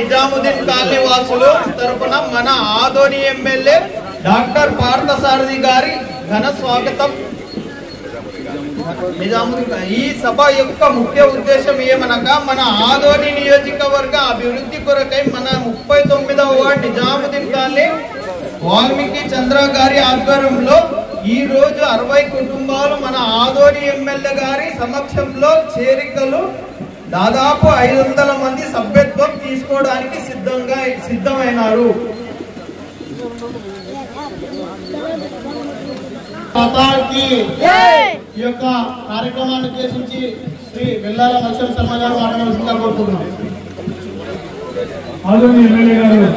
Nizamuddin colony వాసులు తరపున మన ఆదోని ఎమ్మెల్యే డాక్టర్ పార్థసారథి గారి ఘన స్వాగతం. ఈ సభ యొక్క ముఖ్య ఉద్దేశం ఏమనగా మన ఆదోని నియోజకవర్గ అభివృద్ధి కొరకై మన 39వ వార్డు నిజాముద్దీన్ కాలనీ వాల్మీకి చంద్ర గారి ఆధ్వర్యంలో ఈ రోజు 60 కుటుంబాలు మన ఆదోని ఎమ్మెల్యే గారి సమక్షంలో చేరికలు దాదాపు 500 మంది సభ్యత్వం తీసుకోవడానికి సిద్ధమైనారు. ఈ యొక్క కార్యక్రమాన్ని ఉద్దేశించి శ్రీ వెల్లాల నరసింహ శర్మ గారు మాట్లాడాల్సిందిగా కోరుతున్నాం. ఆదోని ఎమ్మెల్యే గారు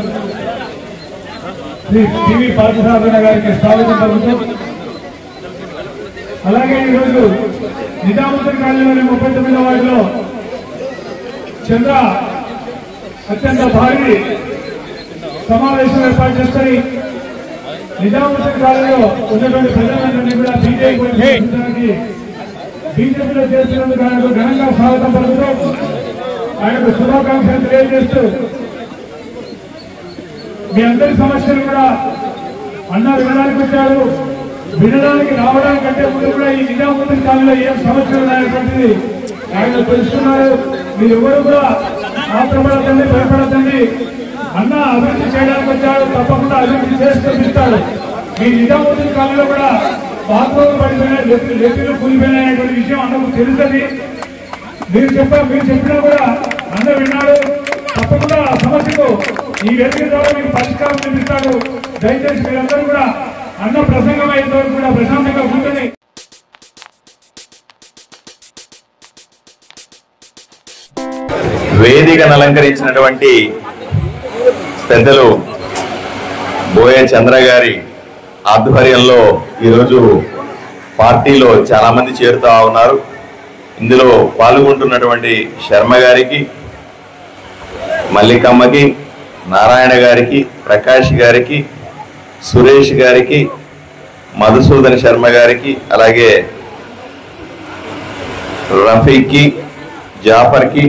శ్రీ టీవీ పార్థసారథి గారికి స్వాగతం పలుకుతూ, అలాగే ఈరోజు నిజాముద్దీన్ కాలనీలోని 39వ వార్డులో చంద్ర అత్యంత భారీ సమావేశం ఏర్పాటు చేసుకొని నిజాముద్దీన్ కాలనీలో ఉన్నటువంటి ప్రజలందరినీ కూడా బీజేపీలో చేస్తున్నందుకు ఆయనకు ఘనంగా స్వాగతం పలుకుతూ ఆయనకు శుభాకాంక్షలు తెలియజేస్తూ, మీ అందరి సమస్యలు కూడా అన్న వినడానికి వచ్చారు. వినడానికి రావడానికంటే ముందు కూడా ఈ నిజాముద్దీన్ కాలనీలో ఏం సమస్యలు ఉన్నాయనేటువంటిది ఆయన తెలుసుకున్నారు. మీరు ఎవరు కూడా ఆత్రపడతండి, భయపడతండి. అన్న అభివృద్ధి చేయడానికి వచ్చాడు, తప్పకుండా అభివృద్ధి చేసి చూపిస్తాడు. మీ నిజాముద్దీన్ కాలనీలో కూడా బాత్రూమ్లు పడిపోయినాయి, లెక్కలు కూలిపోయినాయనేటువంటి విషయం అన్నకు తెలుస్తుంది. మీరు చెప్పినా కూడా అన్న విన్నాడు. తప్పకుండా ఆ సమస్యకు ఈ వేదిక ద్వారా మీకు పరిష్కారం చూపిస్తాడు. దయచేసి మీరందరూ కూడా అన్న ప్రసంగం అయిన వరకు కూడా ప్రశాంతంగా ఉంటుంది. వేదికను అలంకరించినటువంటి పెద్దలు బోయ చంద్ర గారి ఆధ్వర్యంలో ఈరోజు పార్టీలో చాలా మంది చేరుతా ఉన్నారు. ఇందులో పాల్గొంటున్నటువంటి శర్మ గారికి, మల్లికమ్మకి, నారాయణ గారికి, ప్రకాష్ గారికి, సురేష్ గారికి, మధుసూదన్ శర్మ గారికి, అలాగే రఫీక్కి, జాఫర్కి,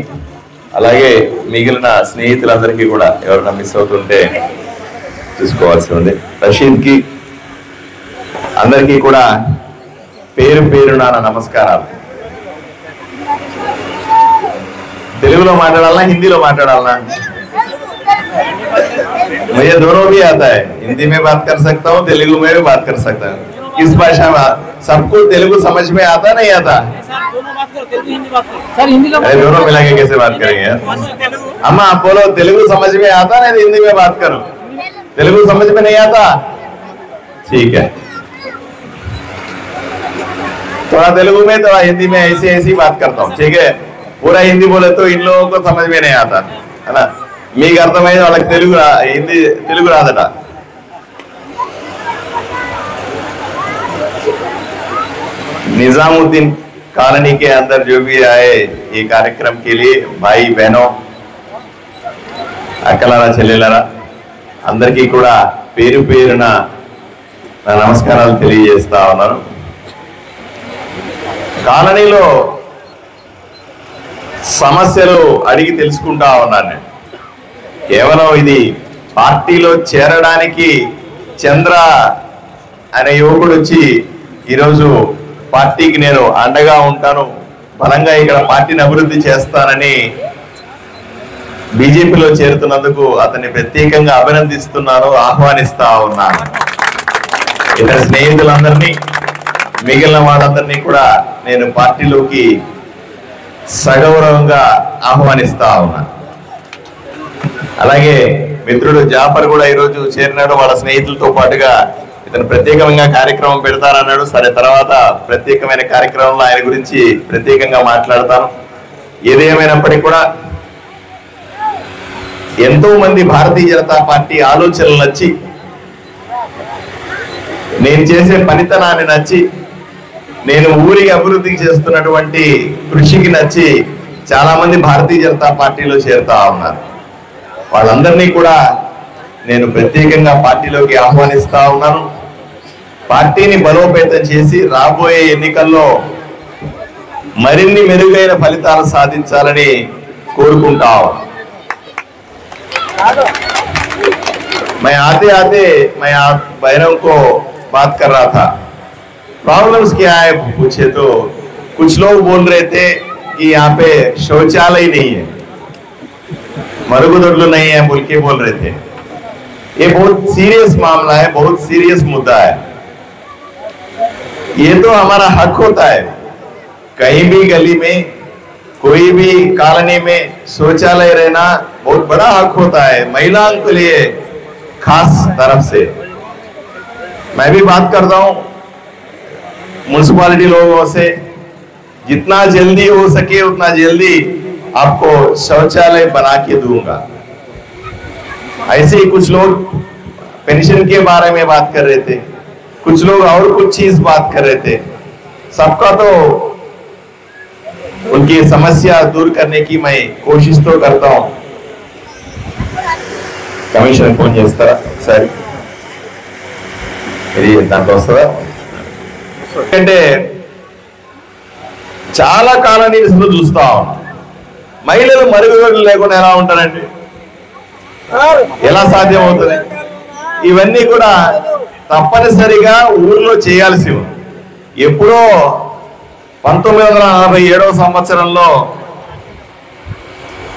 అలాగే మిగిలిన స్నేహితులందరికీ కూడా ఎవరైనా మిస్ అవుతుంటే చూసుకోవాల్సి ఉంది. రషీద్కి, అందరికీ కూడా పేరు పేరున నమస్కారాలు. తెలుగులో మాట్లాడాలనా, హిందీలో మాట్లాడాలనా? मुझे दोनों भी आता है, हिंदी में बात कर सकता हूँ, तेलुगु में भी बात कर सकता हूँ. किस भाषा में? सबको तेलुगु समझ में आता नहीं आता? अरे दोनों मिला के कैसे बात करेंगे? अम्मा आप बोलो, तेलुगु समझ में आता नहीं तो हिंदी में बात करो. तेलुगु समझ में नहीं आता? ठीक है, थोड़ा तेलुगु में थोड़ा हिंदी में ऐसी बात करता हूँ. ठीक है, पूरा हिंदी बोले तो इन लोगों को समझ में नहीं आता है ना. మీకు అర్థమైంది, వాళ్ళకి తెలుగు రాదట. निजामुद्दीन कॉलोनी के अंदर जो भी आए ये कार्यक्रम के लिए भाई बहनों, అక్కలారా చెల్లెలారా అందరికీ కూడా పేరు పేరున నా నమస్కారాలు తెలియజేస్తా ఉన్నాను. కాలనీలో సమస్యలు అడిగి తెలుసుకుంటా ఉన్నాను నేను. కేవలం ఇది పార్టీలో చేరడానికి చంద్ర అనే యువకుడు వచ్చి ఈరోజు పార్టీకి నేను అండగా ఉంటాను, బలంగా ఇక్కడ పార్టీని అభివృద్ధి చేస్తానని బీజేపీలో చేరుతున్నందుకు అతన్ని ప్రత్యేకంగా అభినందిస్తున్నాను, ఆహ్వానిస్తా ఉన్నాను. ఇతర స్నేహితులందరినీ, మిగిలిన వాళ్ళందరినీ కూడా నేను పార్టీలోకి సగౌరవంగా ఆహ్వానిస్తా ఉన్నాను. అలాగే మిత్రుడు జాఫర్ కూడా ఈరోజు చేరినాడు. వాళ్ళ స్నేహితులతో పాటుగా ఇతను ప్రత్యేకంగా కార్యక్రమం పెడతానన్నాడు. సరే, తర్వాత ప్రత్యేకమైన కార్యక్రమంలో ఆయన గురించి ప్రత్యేకంగా మాట్లాడతాను. ఏదేమైనప్పటికీ కూడా ఎంతో మంది భారతీయ జనతా పార్టీ ఆలోచనలు నచ్చి, నేను చేసే పనితనాన్ని నచ్చి, నేను ఊరికి అభివృద్ధికి చేస్తున్నటువంటి కృషికి నచ్చి చాలా మంది భారతీయ జనతా పార్టీలో చేరుతా ఉన్నారు. వాళ్ళందరినీ కూడా నేను ప్రత్యేకంగా పార్టీలోకి ఆహ్వానిస్తా ఉన్నాను. పార్టీని బలోపేతం చేసి రాబోయే ఎన్నికల్లో మరిన్ని మెరుగైన ఫలితాలు సాధించాలని కోరుకుంటాం. मैं आते आते मैं आप बहनों को बात कर रहा था, प्रॉब्लम्स क्या है पूछे तो कुछ लोग बोल रहे थे कि यहाँ पे शौचालय नहीं है, मరుగుदొడ్లు नहीं है बोल के बोल रहे थे। ये बहुत सीरियस मामला है, बहुत सीरियस मुद्दा है। ये तो हमारा हक होता है, कहीं भी गली में कोई भी कॉलोनी में शौचालय रहना बहुत बड़ा हक होता है, महिलाओं के लिए खास तरफ से। मैं भी बात करता हूं म्युनिसिपैलिटी लोगों से, जितना जल्दी हो सके उतना जल्दी आपको शौचालय बना के दूंगा। ऐसे ही कुछ लोग पेंशन के बारे में बात कर रहे थे, कुछ लोग और कुछ चीज बात कर रहे थे। सबका तो उनकी समस्या दूर करने की मैं कोशिश तो करता हूं। కమిషన్ ఫోన్ చేస్తారా సరే ఇది దాంట్లో వస్తుందా? అంటే చాలా కాలనీలో చూస్తా ఉన్నాం, మహిళలు మరుగుదొడ్లు లేకుండా ఎలా ఉంటారండి? ఎలా సాధ్యం అవుతుంది? ఇవన్నీ కూడా తప్పనిసరిగా ఊర్లో చేయాల్సి ఉంది. ఎప్పుడో 1947వ సంవత్సరంలో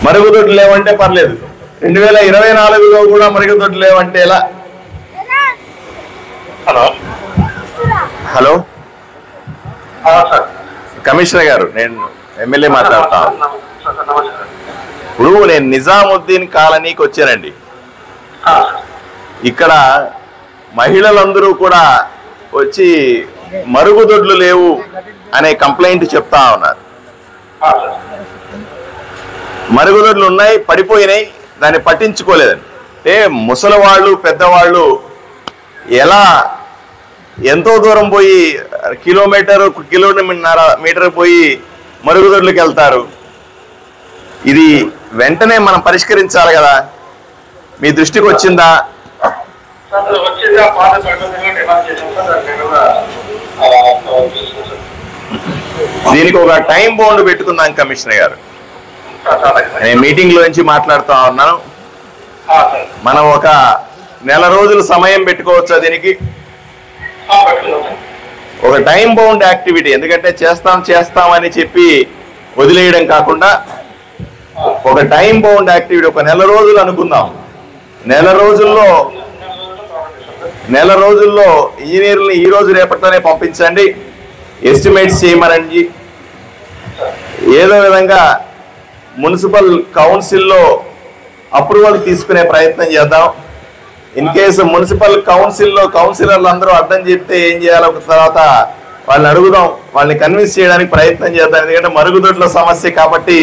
మరుగుదొడ్లు లేవంటే పర్లేదు, 2024లో కూడా మరుగుదొడ్లు లేవంటే ఎలా? హలో హలో కమిషనర్ గారు, నేను ఎమ్మెల్యే మాట్లాడతా. ఇప్పుడు నేను నిజాముద్దీన్ కాలనీకి వచ్చానండి. ఇక్కడ మహిళలందరూ కూడా వచ్చి మరుగుదొడ్లు లేవు అనే కంప్లైంట్ చెప్తా ఉన్నారు. మరుగుదొడ్లు ఉన్నాయి, పడిపోయినాయి, దాన్ని పట్టించుకోలేదండి. అంటే ముసలి వాళ్ళు పెద్దవాళ్ళు ఎలా ఎంతో దూరం పోయి కిలోమీటర్ పోయి మరుగుదొడ్లకు వెళ్తారు? ఇది వెంటనే మనం పరిష్కరించాలి కదా. మీ దృష్టికి వచ్చిందా? దీనికి ఒక టైం బౌండ్ పెట్టుకుందాం కమిషనర్ గారు. నేను మీటింగ్ లో నుంచి మాట్లాడుతూ ఉన్నాను, మనం ఒక నెల రోజులు సమయం పెట్టుకోవచ్చా దీనికి? ఒక టైం బౌండ్ యాక్టివిటీ, ఎందుకంటే చేస్తాం అని చెప్పి వదిలేయడం కాకుండా ఒక టైం బౌండ్ యాక్టివిటీ ఒక నెల రోజులు అనుకుందాం. నెల రోజుల్లో ఇంజనీర్లని ఈ రోజు రేపటితోనే పంపించండి, ఎస్టిమేట్స్ చేయమనండి. ఏదో విధంగా మున్సిపల్ కౌన్సిల్లో అప్రూవల్ తీసుకునే ప్రయత్నం చేద్దాం. ఇన్ కేసు మున్సిపల్ కౌన్సిల్లో కౌన్సిలర్లు అందరూ అర్థం చెప్తే ఏం చేయాలో తర్వాత వాళ్ళని అడుగుదాం, వాళ్ళని కన్విన్స్ చేయడానికి ప్రయత్నం చేద్దాం. ఎందుకంటే మరుగుదొడ్ల సమస్య కాబట్టి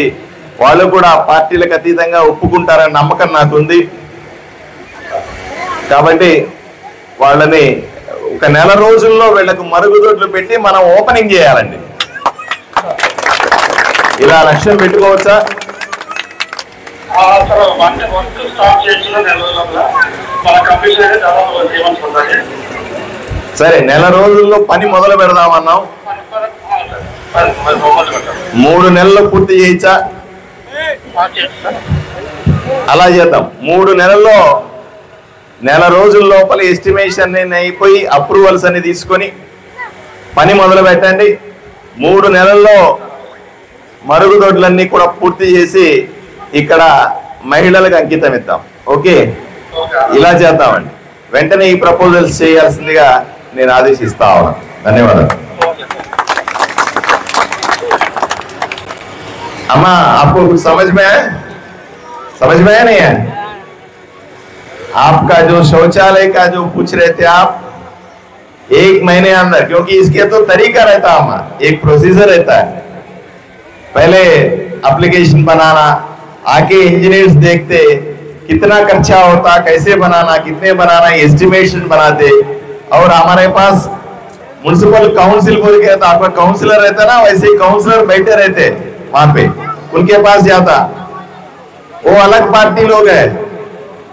వాళ్ళు కూడా పార్టీలకు అతీతంగా ఒప్పుకుంటారని నమ్మకం నాకుంది. కాబట్టి వాళ్ళని ఒక నెల రోజుల్లో వీళ్ళకు మరుగుదొడ్లు పెట్టి మనం ఓపెనింగ్ చేయాలండి. ఇలా లక్ష్యం పెట్టుకోవచ్చా? సరే, నెల రోజుల్లో పని మొదలు పెడదామన్నాం. 3 నెలలు పూర్తి చేయొచ్చా? అలా చేద్దాం. 3 నెలల్లో నెల రోజుల లోపల ఎస్టిమేషన్ అయిపోయి అప్రూవల్స్ అని తీసుకొని పని మొదలు పెట్టండి. 3 నెలల్లో మరుగుదొడ్లన్నీ కూడా పూర్తి చేసి ఇక్కడ మహిళలకు అంకితం ఇద్దాం. ఓకే, ఇలా చేద్దామండి. వెంటనే ఈ ప్రపోజల్స్ చేయాల్సిందిగా నేను ఆదేశిస్తా ఉన్నాను. ధన్యవాదాలు. अम्मा, आपको कुछ समझ में आया नहीं है? आपका जो शौचालय का जो पूछ रहे थे आप, 1 महीने अंदर, क्योंकि इसके तो तरीका रहता है, हमारा एक प्रोसीजर रहता है। पहले एप्लीकेशन बनाना, आके इंजीनियर्स देखते कितना खर्चा होता, कैसे बनाना, कितने बनाना, एस्टिमेशन बनाते। और हमारे पास म्युनिसिपल काउंसिल बोल के रहता, आपका काउंसिलर रहता ना, वैसे ही काउंसिलर बैठे रहते वहां पे, उनके पास जाता। वो अलग पार्टी लोग है,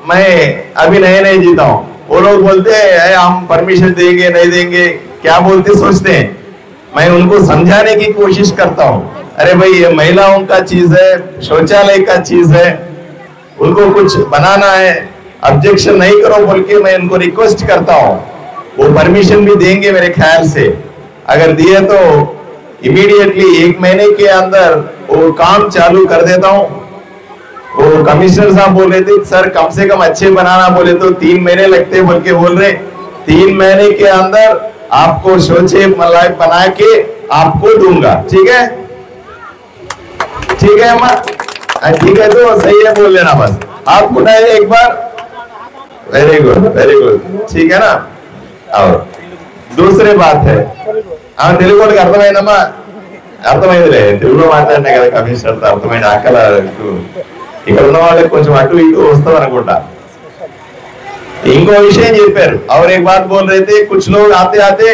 मैं अभी नए जीता हूँ। वो लोग बोलते हैं हम परमिशन देंगे नहीं देंगे, क्या बोलते सोचते हैं। मैं उनको समझाने की कोशिश करता हूँ, अरे भाई ये महिलाओं का चीज है, शौचालय का चीज है, उनको कुछ बनाना है, ऑब्जेक्शन नहीं करो बोल के मैं उनको रिक्वेस्ट करता हूँ। वो परमिशन भी देंगे मेरे ख्याल से, अगर दिए तो इमीडिएटली 1 महीने के अंदर वो काम चालू कर देता हूँ। वो कमिश्नर साहब बोल रहे थे सर कम से कम अच्छे बनाना बोले तो 3 महीने लगते बोल के बोल रहे, 3 महीने के अंदर आपको सोचे मलाई बना के आपको दूंगा। ठीक है, ठीक है अम्मा, ठीक है तो सही है बोल लेना बस, आप उठाइए एक बार। वेरी गुड, वेरी गुड, ठीक है ना। और दूसरी बात है, తెలుగు వాళ్ళకి అర్థమైందమ్మా, అర్థమైందిలే, తెలుగులో మాట్లాడినా కదా కమిషనర్ అర్థమైంది, అక్కడ ఇక్కడ ఉన్న వాళ్ళకి కొంచెం అటు ఇటు వస్తాం అనుకుంటా। ఇంకో విషయం చెప్పారు, और एक बात बोल रहे थे कुछ लोग आते आते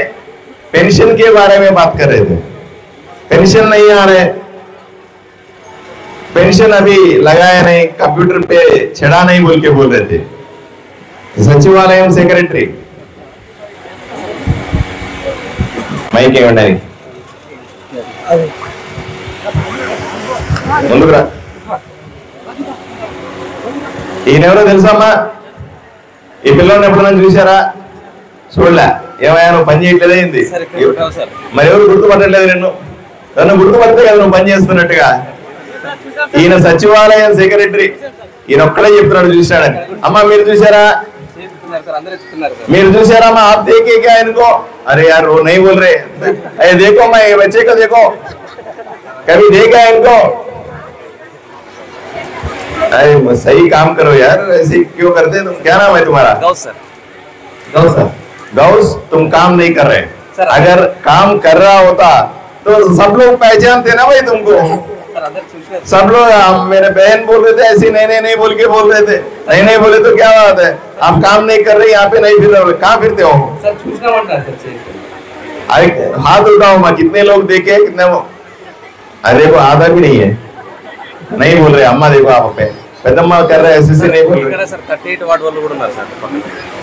पेंशन के बारे में बात कर रहे थे, पेंशन नहीं आ रहे, पेंशन अभी लगाया नहीं, कंप्यूटर पे छड़ा नहीं बोल के बोल रहे थे। सचिवालय सेक्रेटरी మైక్ ఏమండి ముందుకురా, ఈయనెవరో తెలుసమ్మా? ఈ పిల్లల్ని ఎప్పుడన్నా చూసారా? చూడలే, ఏమయ్యా నువ్వు పని చేయట్లేదు ఏంది? మరి ఎవరు గుర్తుపట్టలేదు నిన్ను? నన్ను గుర్తుపడితే కదా నువ్వు పని చేస్తున్నట్టుగా। ఈయన సచివాలయం సెక్రటరీ, ఈయన ఒక్కడే చెప్తున్నాడు చూశాడని। అమ్మా మీరు చూసారా? మీరు చూసారమ్మా? आप देखे क्या इनको? अरे यार वो नहीं बोल रहे, अरे देखो मैं बच्चे को देखो, कभी देखा इनको? अरे सही काम करो यार, ऐसे क्यों करते तुम? क्या नाम है तुम्हारा? गौस सर। गौस सर, गौस तुम काम नहीं कर रहे, अगर काम कर रहा होता तो सब लोग पहचानते ना भाई तुमको। सब लोग मेरे बहन बोल रहे थे ऐसे नहीं नहीं नहीं बोल के बोल रहे थे, नहीं नहीं बोले तो क्या बात है, आप काम नहीं कर रहे, यहाँ पे नहीं फिर रहे, कहाँ फिरते हो? अरे हाथ उठाओ माँ, कितने लोग देखे, कितने वो? अरे वो आधा भी नहीं है, नहीं बोल रहे। अम्मा देखो आप पे పెద్దమ్మ कर रहे ऐसे से नहीं बोल रहे सर। 38 వార్డ్ వాళ్ళు కూడా ఉన్నారు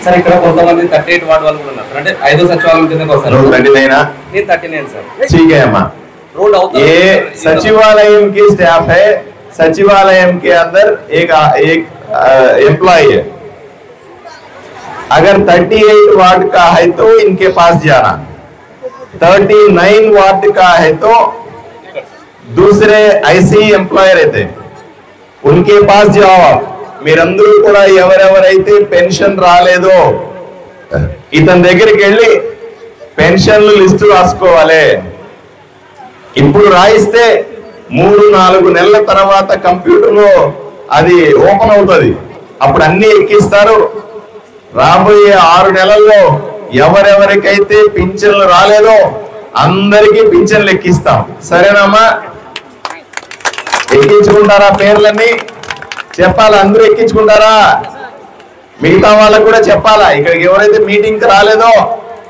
సార్ ఇక్కడ కొంతమంది 38 వార్డ్ వాళ్ళు కూడా ఉన్నారు, అంటే 5వ సచివాలయం కిందకి వస్తారు। 39 నేను 39 సార్। ठीक है अम्मा, ये सचिवालय की स्टाफ है, सचिवालय के अंदर एक एम्प्लॉय है, अगर 38 वार्ड का है तो इनके पास जाना, 39 वार्ड का है तो दूसरे ऐसे एम्प्लॉय रहते उनके पास जाओ। మీరందరూ కూడా ఎవరెవరైతే పెన్షన్ రాలేదో ఇతని దగ్గరికి వెళ్ళి పెన్షన్లు లిస్టు రాసుకోవాలి। ఇప్పుడు రాయిస్తే 3-4 నెలల తర్వాత కంప్యూటర్ లో అది ఓపెన్ అవుతుంది, అప్పుడు అన్ని ఎక్కిస్తారు। రాబోయే 6 నెలల్లో ఎవరెవరికైతే పింఛన్లు రాలేదో అందరికీ పింఛన్లు ఎక్కిస్తాం, సరేనమ్మా? ఎక్కించుకుంటారా? పేర్లన్నీ చెప్పాలా? అందరూ ఎక్కించుకుంటారా? మిగతా వాళ్ళకు కూడా చెప్పాలా? ఇక్కడికి ఎవరైతే మీటింగ్ కి రాలేదో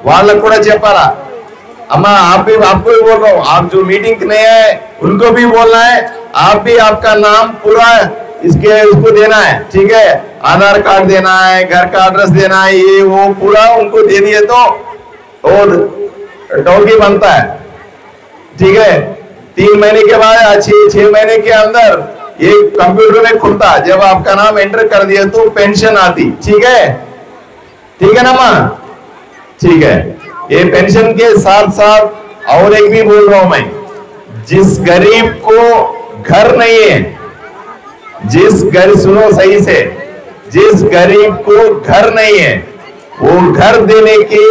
వాళ్ళకు కూడా చెప్పాలా? अम्मा आप भी, आपको भी बोल रहा हूँ, आप जो मीटिंग नहीं है उनको भी बोलना है, आप भी आपका नाम पूरा इसको देना है, ठीक है? आधार कार्ड देना है, घर का एड्रेस देना है, ये वो पूरा उनको दे दिए तो वो डॉगी बनता है, ठीक है? 3 महीने के बाद 6 महीने के अंदर ये कंप्यूटर में खुलता, जब आपका नाम एंटर कर दिया तो पेंशन आती, ठीक है? ठीक है ना माँ? ठीक है। ये पेंशन के साथ साथ और एक भी बोल रहा हूं मैं, जिस गरीब को घर नहीं है, जिस घर, सुनो सही से, जिस गरीब को घर नहीं है वो घर देने की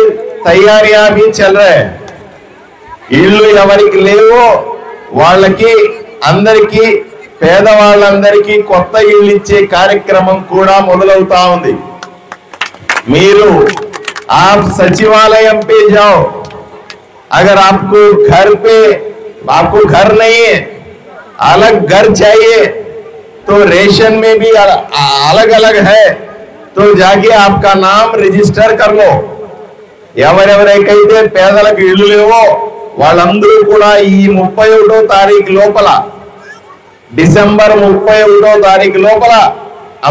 तैयारियां भी चल रहे हैं। ఇల్లు ఎవరికి లేవో వాళ్ళకి అందరికీ పేదవాళ్ళందరికీ కొత్త ఇల్లు ఇచ్చే కార్యక్రమం కూడా మొదలవుతా ఉంది। మీరు आप सचिवालय पे जाओ, अगर आपको घर नहीं है, अलग घर चाहिए तो रेशन में भी अलग अलग है, तो जाके आपका नाम रजिस्टर कर लो। ఎవరెవరికైతే పేదలకు ఇల్లు లేవో వాళ్ళందరూ కూడా ఈ 31వ తారీఖు లోపల, డిసెంబర్ 31వ తారీఖు లోపల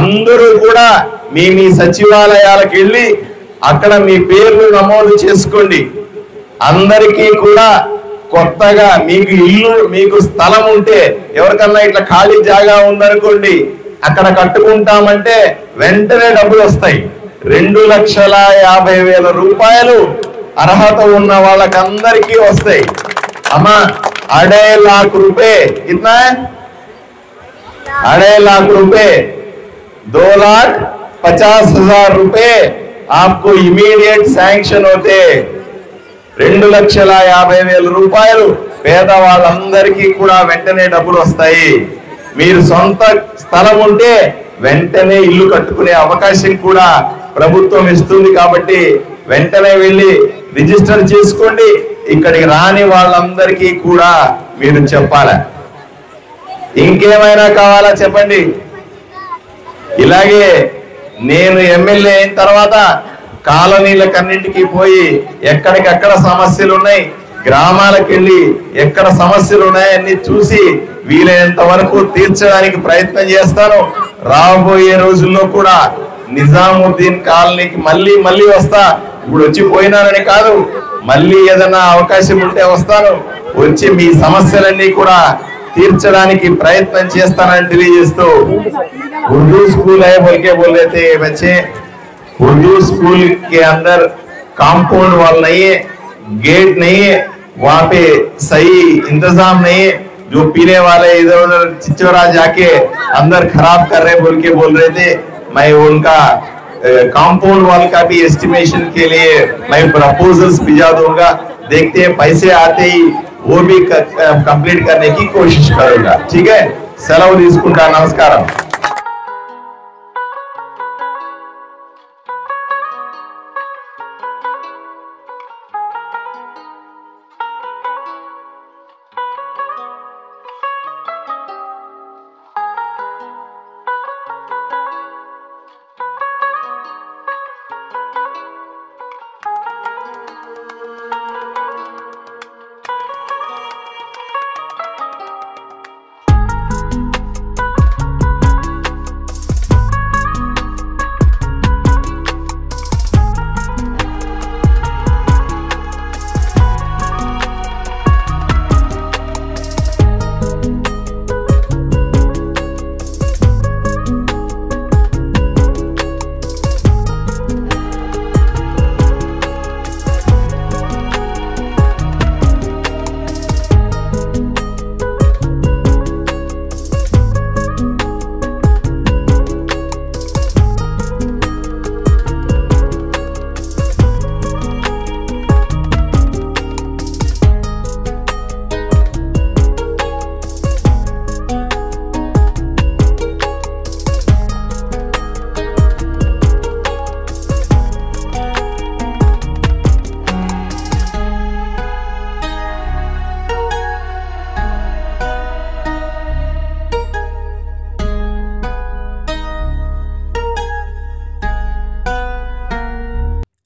అందరూ కూడా మీ సచివాలయాలకు వెళ్ళి అక్కడ మీ పేర్లు నమోదు చేసుకోండి। అందరికీ కూడా కొత్తగా మీకు ఇల్లు, మీకు స్థలం ఉంటే, ఎవరికన్నా ఇట్లా ఖాళీ జాగా ఉందనుకోండి, అక్కడ కట్టుకుంటామంటే వెంటనే డబ్బులు వస్తాయి. 2,50,000 రూపాయలు అర్హత ఉన్న వాళ్ళకందరికీ వస్తాయి. అమ్మా 2.5 लाख रुपए कितना है? 2.5 लाख रुपए 2,50,000 रुपए आपको इमीडिएट सैंक्शन होते. 2,50,000 రూపాయలు పేదవాళ్ళందరికీ కూడా వెంటనే డబ్బులు వస్తాయి. మీరు సొంత స్థలం ఉంటే వెంటనే ఇల్లు కట్టుకునే అవకాశం కూడా ప్రభుత్వం ఇస్తుంది. కాబట్టి వెంటనే వెళ్ళి రిజిస్టర్ చేసుకోండి. ఇక్కడికి రాని వాళ్ళందరికీ కూడా మీరు చెప్పాలి. ఇంకేమైనా కావాలా చెప్పండి. ఇలాగే నేను ఎమ్మెల్యే అయిన తర్వాత కాలనీలకన్నింటికి పోయి ఎక్కడికక్కడ సమస్యలు ఉన్నాయి, గ్రామాలకు వెళ్ళి ఎక్కడ సమస్యలు ఉన్నాయని చూసి వీలైనంత వరకు తీర్చడానికి ప్రయత్నం చేస్తాను. రాబోయే రోజుల్లో కూడా నిజాముద్దీన్ కాలనీకి మళ్ళీ వస్తా. ఇప్పుడు వచ్చి పోయినానని కాదు, మళ్ళీ ఏదైనా అవకాశం ఉంటే వస్తాను. వచ్చి మీ సమస్యలన్నీ కూడా తీర్చడానికి ప్రయత్నం చేస్తానని తెలియజేస్తూ उर्दू स्कूल है बोल के बोल रहे थे बच्चे. उर्दू स्कूल के अंदर कंपाउंड वॉल नहीं है, गेट नहीं है, वहाँ पे सही इंतजाम नहीं है. जो पीने वाले इधर उधर चिचोरा जाके अंदर खराब कर रहे बोल के बोल रहे थे. मैं उनका कंपाउंड वॉल का भी एस्टिमेशन के लिए मैं प्रपोजल्स भिजा दूंगा. देखते हैं पैसे आते ही वो भी कंप्लीट करने की कोशिश करूंगा. ठीक है, సెలవు తీసుకుంటా. నమస్కారం.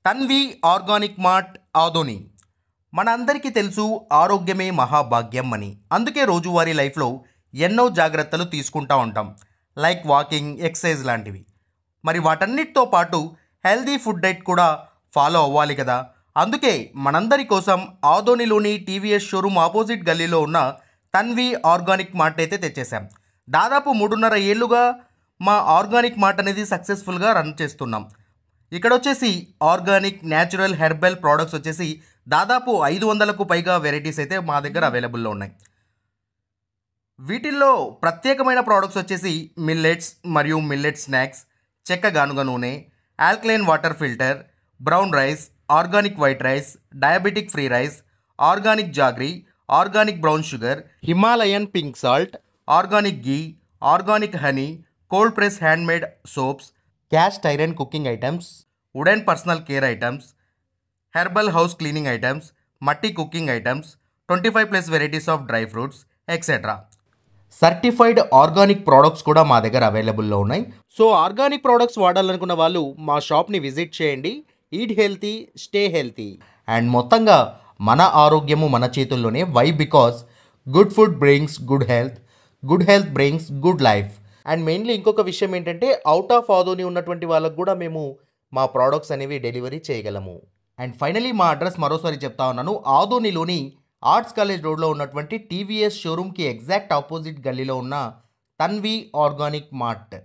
Tanvi organic mart Adoni. మనందరికీ తెలుసు ఆరోగ్యమే మహాభాగ్యం అని. అందుకే రోజువారీ లైఫ్లో ఎన్నో జాగ్రత్తలు తీసుకుంటూ ఉంటాం, లైక్ వాకింగ్, ఎక్సర్సైజ్ లాంటివి. మరి వాటన్నిటితో పాటు హెల్దీ ఫుడ్ డైట్ కూడా ఫాలో అవ్వాలి కదా. అందుకే మనందరి కోసం ఆదోనిలోని టీవీఎస్ షోరూమ్ ఆపోజిట్ గల్లీలో ఉన్న తన్వి ఆర్గానిక్ మార్ట్ అయితే తెచ్చేసాం. దాదాపు 3.5 ఏళ్ళుగా మా ఆర్గానిక్ మార్ట్ అనేది సక్సెస్ఫుల్గా రన్ చేస్తున్నాం. ఇక్కడ వచ్చేసి ఆర్గానిక్ న్యాచురల్ హెర్బల్ ప్రోడక్ట్స్ వచ్చేసి దాదాపు 500కు పైగా వెరైటీస్ అయితే మా దగ్గర అవైలబుల్లో ఉన్నాయి. వీటిల్లో ప్రత్యేకమైన ప్రోడక్ట్స్ వచ్చేసి మిల్లెట్స్ మరియు మిల్లెట్ స్నాక్స్, చెక్క గానుగ నూనె, alkaline water filter, brown rice, organic white rice, diabetic free rice, organic jaggery, organic brown sugar, Himalayan pink salt, organic ghee, organic honey, cold press handmade soaps, cast iron cooking items, wooden personal care items, herbal house cleaning items, మట్టి cooking items, 25+ varieties of dry fruits etcetera. Certified organic products కూడా మా దగ్గర అవైలబుల్లో ఉన్నాయి. So organic products వాడాలనుకున్న వాళ్ళు మా షాప్ని visit చేయండి. Eat healthy, stay healthy. And మొత్తంగా మన ఆరోగ్యము మన చేతుల్లోనే. Why? Because good food brings good health, good health brings good life. And mainly ఇంకొక విషయం ఏంటంటే అవుట్ ఆఫ్ ఆదోని ఉన్నటువంటి వాళ్ళకు కూడా మేము మా ప్రోడక్ట్స్ అనేవి డెలివరీ చేయగలము. అండ్ ఫైనలీ మా అడ్రస్ మరోసారి చెప్తా ఉన్నాను. ఆదోనిలోని ఆర్ట్స్ కాలేజ్ రోడ్లో ఉన్నటువంటి టీవీఎస్ షోరూమ్కి ఎగ్జాక్ట్ ఆపోజిట్ గల్లీలో ఉన్న తన్వి ఆర్గానిక్ మార్ట్.